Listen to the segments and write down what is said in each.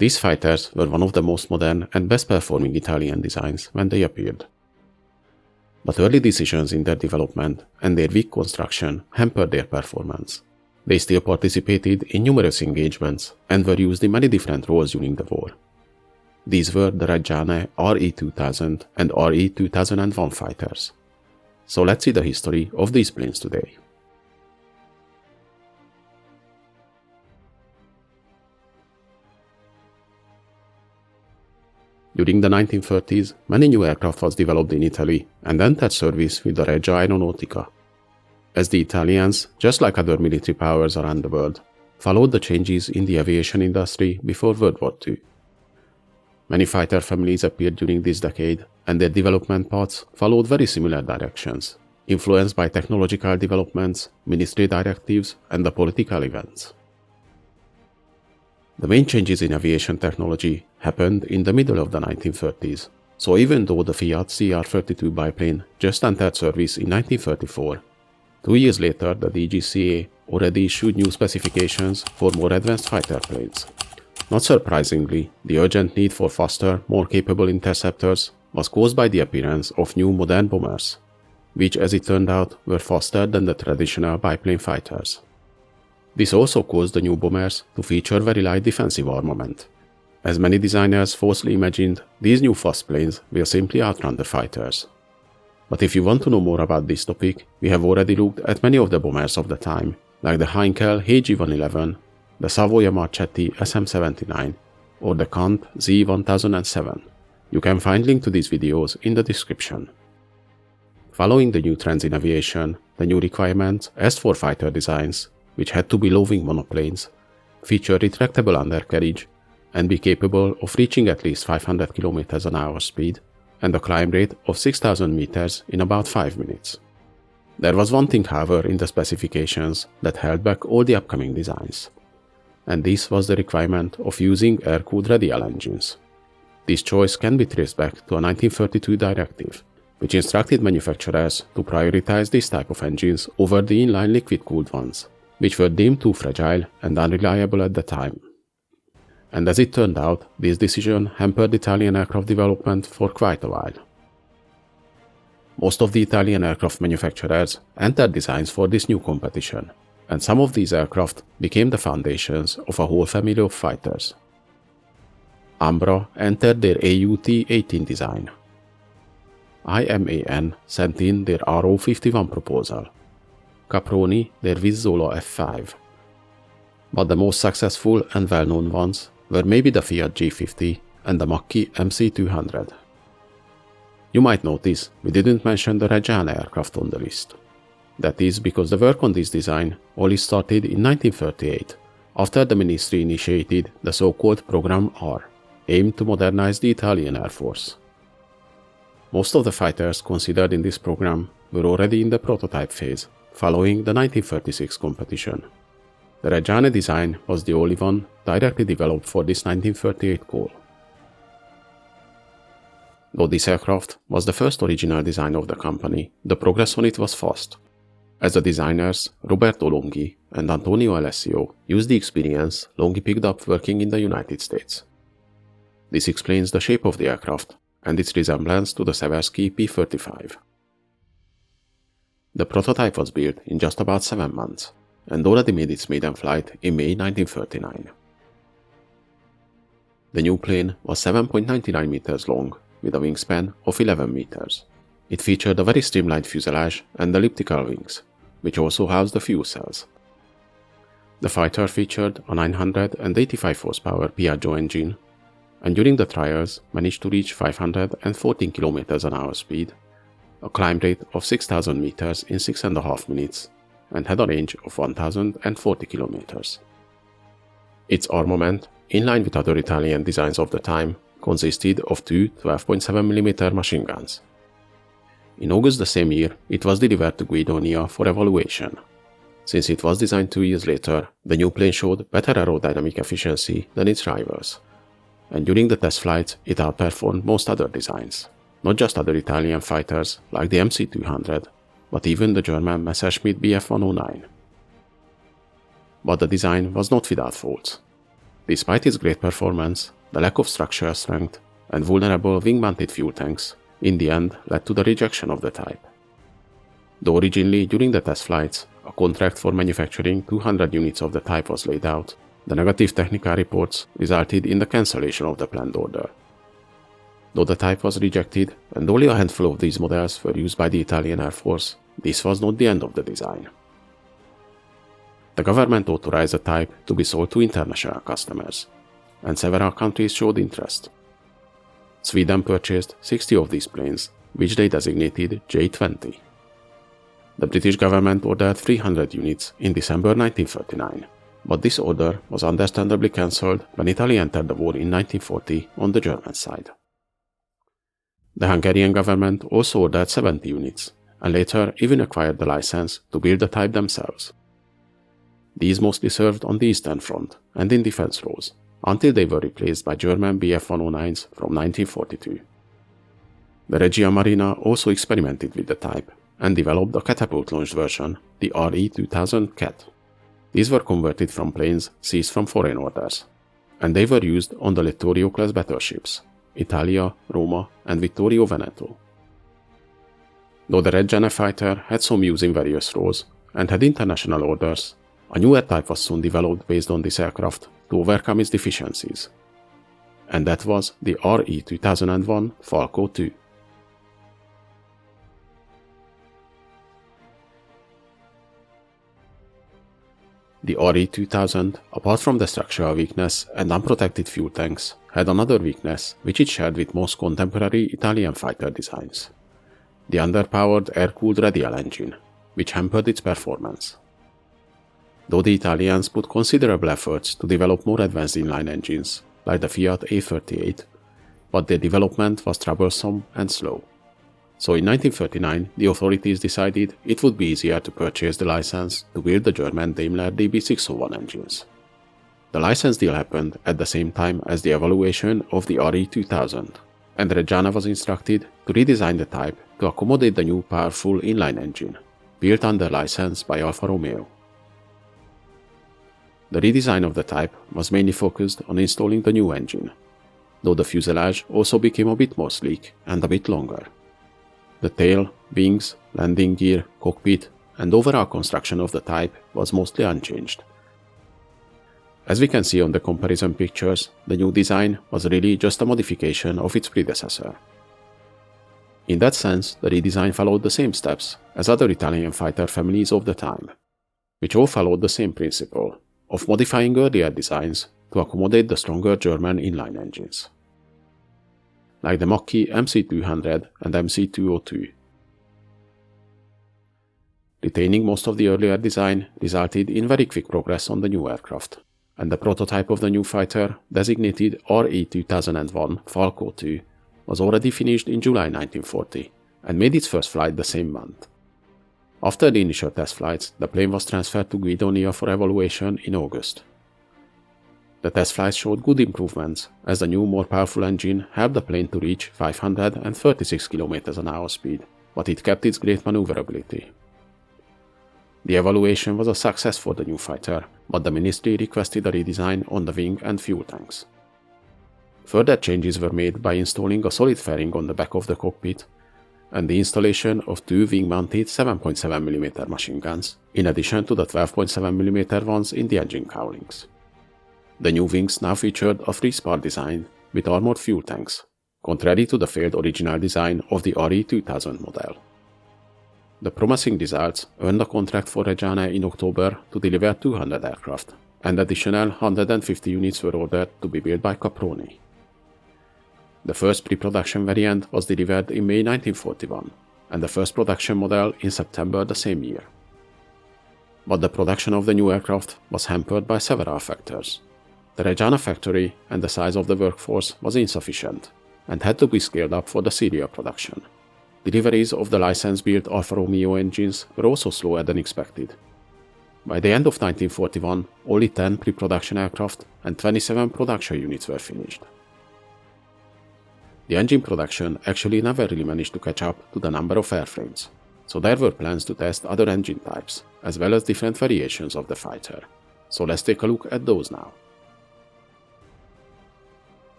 These fighters were one of the most modern and best performing Italian designs when they appeared. But early decisions in their development and their weak construction hampered their performance. They still participated in numerous engagements and were used in many different roles during the war. These were the Reggiane Re2000 and Re2001 fighters. So let's see the history of these planes today. During the 1930s, many new aircraft was developed in Italy and entered service with the Regia Aeronautica, as the Italians, just like other military powers around the world, followed the changes in the aviation industry before World War II. Many fighter families appeared during this decade, and their development paths followed very similar directions, influenced by technological developments, ministry directives, and the political events. The main changes in aviation technology happened in the middle of the 1930s, so even though the Fiat CR32 biplane just entered service in 1934, 2 years later the DGCA already issued new specifications for more advanced fighter planes. Not surprisingly, the urgent need for faster, more capable interceptors was caused by the appearance of new modern bombers, which as it turned out were faster than the traditional biplane fighters. This also caused the new bombers to feature very light defensive armament, as many designers falsely imagined these new fast planes will simply outrun the fighters. But if you want to know more about this topic, we have already looked at many of the bombers of the time, like the Heinkel HG111, the Savoia Marchetti SM79, or the Kant Z1007. You can find links to these videos in the description. Following the new trends in aviation, the new requirements asked for fighter designs, which had to be low-wing monoplanes, feature retractable undercarriage, and be capable of reaching at least 500 km/h speed, and a climb rate of 6,000 meters in about 5 minutes. There was one thing, however, in the specifications that held back all the upcoming designs, and this was the requirement of using air-cooled radial engines. This choice can be traced back to a 1932 directive, which instructed manufacturers to prioritize this type of engines over the inline liquid-cooled ones, which were deemed too fragile and unreliable at the time. And as it turned out, this decision hampered Italian aircraft development for quite a while. Most of the Italian aircraft manufacturers entered designs for this new competition, and some of these aircraft became the foundations of a whole family of fighters. Ambra entered their AUT-18 design. IMAN sent in their RO-51 proposal. Caproni their Vizzola F5. But the most successful and well-known ones were maybe the Fiat G50 and the Macchi MC200. You might notice we didn't mention the Reggiane aircraft on the list. That is because the work on this design only started in 1938, after the ministry initiated the so-called Program R, aimed to modernize the Italian Air Force. Most of the fighters considered in this program were already in the prototype phase, following the 1936 competition. The Reggiane design was the only one directly developed for this 1938 goal. Though this aircraft was the first original design of the company, the progress on it was fast, as the designers Roberto Longhi and Antonio Alessio used the experience Longhi picked up working in the United States. This explains the shape of the aircraft and its resemblance to the Seversky P-35. The prototype was built in just about 7 months, and already made its maiden flight in May 1939. The new plane was 7.99 meters long, with a wingspan of 11 meters. It featured a very streamlined fuselage and elliptical wings, which also housed the fuel cells. The fighter featured a 985 horsepower Piaggio engine, and during the trials managed to reach 514 km/h speed, a climb rate of 6,000 meters in 6.5 minutes, and had a range of 1,040 kilometers. Its armament, in line with other Italian designs of the time, consisted of two 12.7mm machine guns. In August the same year, it was delivered to Guidonia for evaluation. Since it was designed 2 years later, the new plane showed better aerodynamic efficiency than its rivals, and during the test flights it outperformed most other designs, not just other Italian fighters like the MC200, but even the German Messerschmitt Bf109. But the design was not without faults. Despite its great performance, the lack of structural strength and vulnerable wing-mounted fuel tanks in the end led to the rejection of the type. Though originally during the test flights, a contract for manufacturing 200 units of the type was laid out, the negative technical reports resulted in the cancellation of the planned order. Though the type was rejected and only a handful of these models were used by the Italian Air Force, this was not the end of the design. The government authorized the type to be sold to international customers, and several countries showed interest. Sweden purchased 60 of these planes, which they designated J-20. The British government ordered 300 units in December 1939, but this order was understandably cancelled when Italy entered the war in 1940 on the German side. The Hungarian government also ordered 70 units, and later even acquired the license to build the type themselves. These mostly served on the Eastern Front and in defense roles, until they were replaced by German Bf-109s from 1942. The Reggiane Marina also experimented with the type and developed a catapult-launched version, the Re.2000 CAT. These were converted from planes seized from foreign orders, and they were used on the Littorio-class battleships, Italia, Roma, and Vittorio Veneto. Though the Reggiane fighter had some use in various roles and had international orders, a newer type was soon developed based on this aircraft to overcome its deficiencies, and that was the Re.2001 Falco II. The Re.2000, apart from the structural weakness and unprotected fuel tanks, had another weakness which it shared with most contemporary Italian fighter designs: the underpowered air-cooled radial engine, which hampered its performance. Though the Italians put considerable efforts to develop more advanced inline engines, like the Fiat A38, but their development was troublesome and slow. So in 1939, the authorities decided it would be easier to purchase the license to build the German Daimler DB601 engines. The license deal happened at the same time as the evaluation of the Re.2000, and Reggiane was instructed to redesign the type to accommodate the new powerful inline engine, built under license by Alfa Romeo. The redesign of the type was mainly focused on installing the new engine, though the fuselage also became a bit more sleek and a bit longer. The tail, wings, landing gear, cockpit, and overall construction of the type was mostly unchanged. As we can see on the comparison pictures, the new design was really just a modification of its predecessor. In that sense, the redesign followed the same steps as other Italian fighter families of the time, which all followed the same principle of modifying earlier designs to accommodate the stronger German inline engines, like the Macchi MC200 and MC202. Retaining most of the earlier design resulted in very quick progress on the new aircraft, and the prototype of the new fighter, designated Re.2001 Falco II, was already finished in July 1940 and made its first flight the same month. After the initial test flights, the plane was transferred to Guidonia for evaluation in August. The test flights showed good improvements, as the new, more powerful engine helped the plane to reach 536 km/h speed, but it kept its great maneuverability. The evaluation was a success for the new fighter, but the ministry requested a redesign on the wing and fuel tanks. Further changes were made by installing a solid fairing on the back of the cockpit, and the installation of two wing-mounted 7.7mm machine guns, in addition to the 12.7mm ones in the engine cowlings. The new wings now featured a three-spar design with armored fuel tanks, contrary to the failed original design of the Re.2000 model. The promising results earned a contract for Reggiane in October to deliver 200 aircraft, and additional 150 units were ordered to be built by Caproni. The first pre-production variant was delivered in May 1941, and the first production model in September the same year. But the production of the new aircraft was hampered by several factors. The Reggiane factory and the size of the workforce was insufficient, and had to be scaled up for the serial production. Deliveries of the license-built Alfa Romeo engines were also slower than expected. By the end of 1941, only 10 pre-production aircraft and 27 production units were finished. The engine production actually never really managed to catch up to the number of airframes, so there were plans to test other engine types, as well as different variations of the fighter. So let's take a look at those now.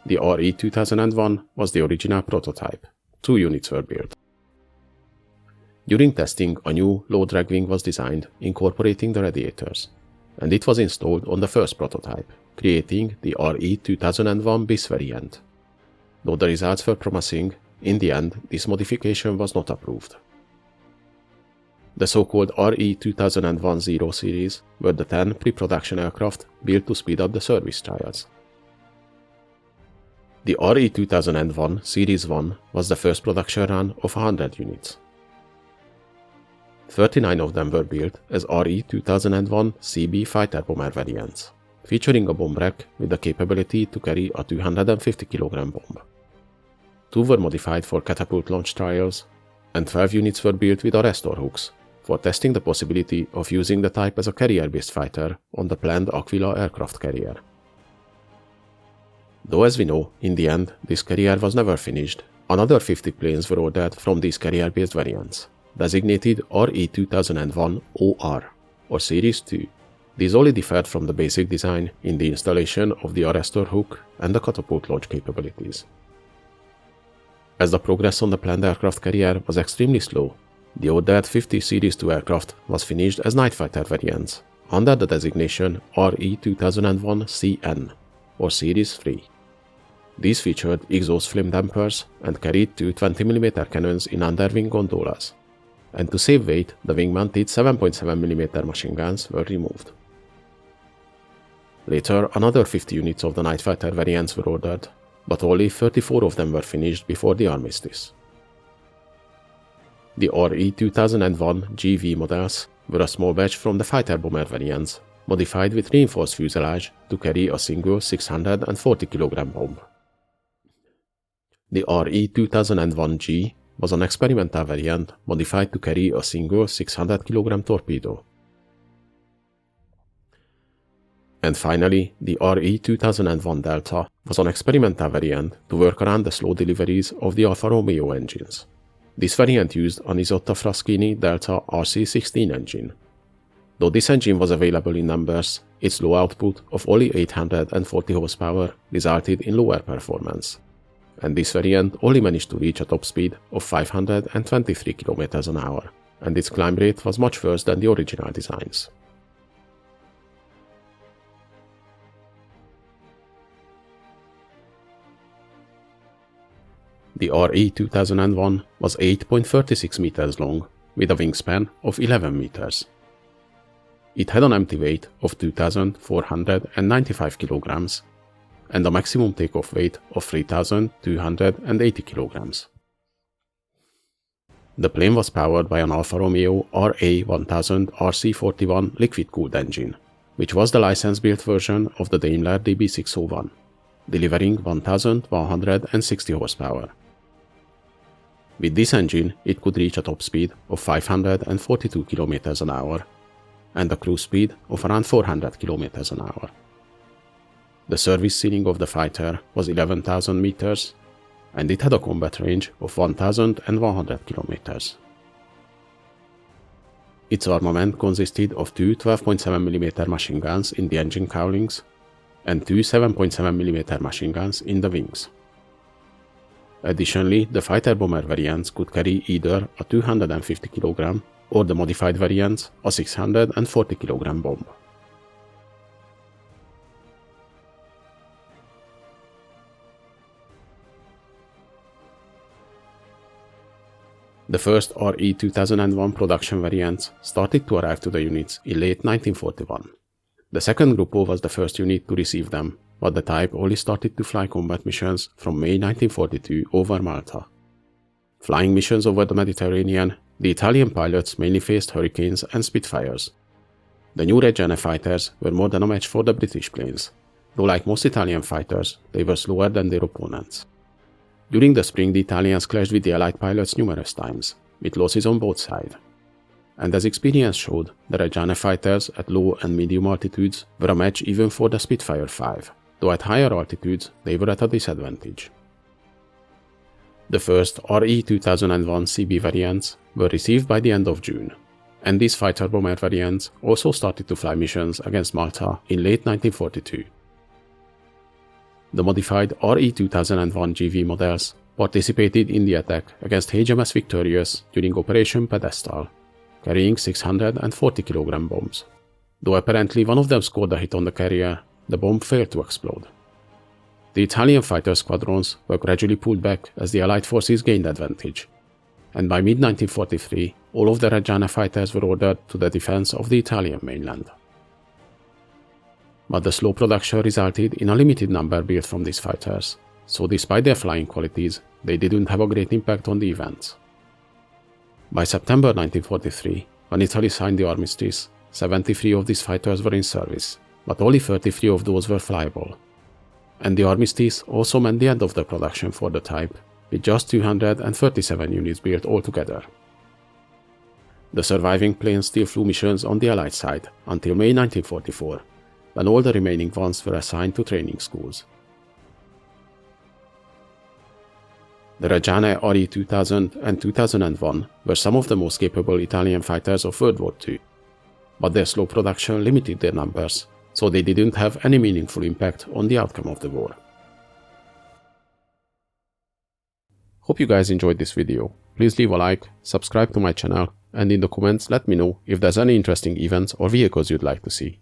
The Re2001 was the original prototype. 2 units were built. During testing, a new low drag wing was designed, incorporating the radiators, and it was installed on the first prototype, creating the Re2001 bis variant. Though the results were promising, in the end, this modification was not approved. The so-called Re2001 Zero series were the 10 pre-production aircraft built to speed up the service trials. The Re2001 Series 1 was the first production run of 100 units. 39 of them were built as Re2001 CB fighter bomber variants, featuring a bomb rack with the capability to carry a 250 kg bomb. 2 were modified for catapult launch trials, and 12 units were built with arrestor hooks for testing the possibility of using the type as a carrier-based fighter on the planned Aquila aircraft carrier. Though as we know, in the end, this carrier was never finished, another 50 planes were ordered from these carrier-based variants, designated Re2001 OR, or Series 2. These only differed from the basic design in the installation of the arrestor hook and the catapult launch capabilities. As the progress on the planned aircraft carrier was extremely slow, the ordered 50 Series 2 aircraft was finished as night fighter variants, under the designation Re2001 CN, or Series 3. These featured exhaust flame dampers and carried 2 20mm cannons in underwing gondolas, and to save weight, the wing-mounted 7.7mm machine guns were removed. Later, another 50 units of the night fighter variants were ordered, but only 34 of them were finished before the armistice. The Re2001 GV models were a small batch from the fighter bomber variants, modified with reinforced fuselage to carry a single 640 kg bomb. The Re2001G was an experimental variant modified to carry a single 600 kg torpedo. And finally, the Re2001 Delta was an experimental variant to work around the slow deliveries of the Alfa Romeo engines. This variant used an Isotta Fraschini Delta RC16 engine. Though this engine was available in numbers, its low output of only 840 horsepower resulted in lower performance, and this variant only managed to reach a top speed of 523 km an hour, and its climb rate was much worse than the original designs. The Re2001 was 8.36 meters long, with a wingspan of 11 meters. It had an empty weight of 2,495 kilograms and a maximum takeoff weight of 3,280 kilograms. The plane was powered by an Alfa Romeo RA1000 RC41 liquid-cooled engine, which was the license-built version of the Daimler DB601, delivering 1,160 horsepower. With this engine, it could reach a top speed of 542 km an hour and a cruise speed of around 400 km an hour. The service ceiling of the fighter was 11,000 meters, and it had a combat range of 1,100 kilometers. Its armament consisted of 2 12.7mm machine guns in the engine cowlings and 2 7.7mm machine guns in the wings. Additionally, the fighter bomber variants could carry either a 250 kg or the modified variants a 640 kg bomb. The first Re2001 production variants started to arrive to the units in late 1941. The second Gruppo was the first unit to receive them, but the type only started to fly combat missions from May 1942 over Malta. Flying missions over the Mediterranean, the Italian pilots mainly faced Hurricanes and Spitfires. The new Reggiane fighters were more than a match for the British planes, though like most Italian fighters, they were slower than their opponents. During the spring, the Italians clashed with the Allied pilots numerous times, with losses on both sides. And as experience showed, the Reggiane fighters at low and medium altitudes were a match even for the Spitfire 5, though at higher altitudes they were at a disadvantage. The first Re2001 CB variants were received by the end of June, and these fighter bomber variants also started to fly missions against Malta in late 1942. The modified Re.2001 GV models participated in the attack against HMS Victorious during Operation Pedestal, carrying 640 kg bombs. Though apparently one of them scored a hit on the carrier, the bomb failed to explode. The Italian fighter squadrons were gradually pulled back as the Allied forces gained advantage, and by mid-1943, all of the Reggiane fighters were ordered to the defense of the Italian mainland. But the slow production resulted in a limited number built from these fighters, so despite their flying qualities, they didn't have a great impact on the events. By September 1943, when Italy signed the armistice, 73 of these fighters were in service, but only 33 of those were flyable. And the armistice also meant the end of the production for the type, with just 237 units built altogether. The surviving planes still flew missions on the Allied side until May 1944, when all the remaining ones were assigned to training schools. The Reggiane Re2000 and 2001 were some of the most capable Italian fighters of World War II, but their slow production limited their numbers, so they didn't have any meaningful impact on the outcome of the war. Hope you guys enjoyed this video. Please leave a like, subscribe to my channel, and in the comments let me know if there's any interesting events or vehicles you'd like to see.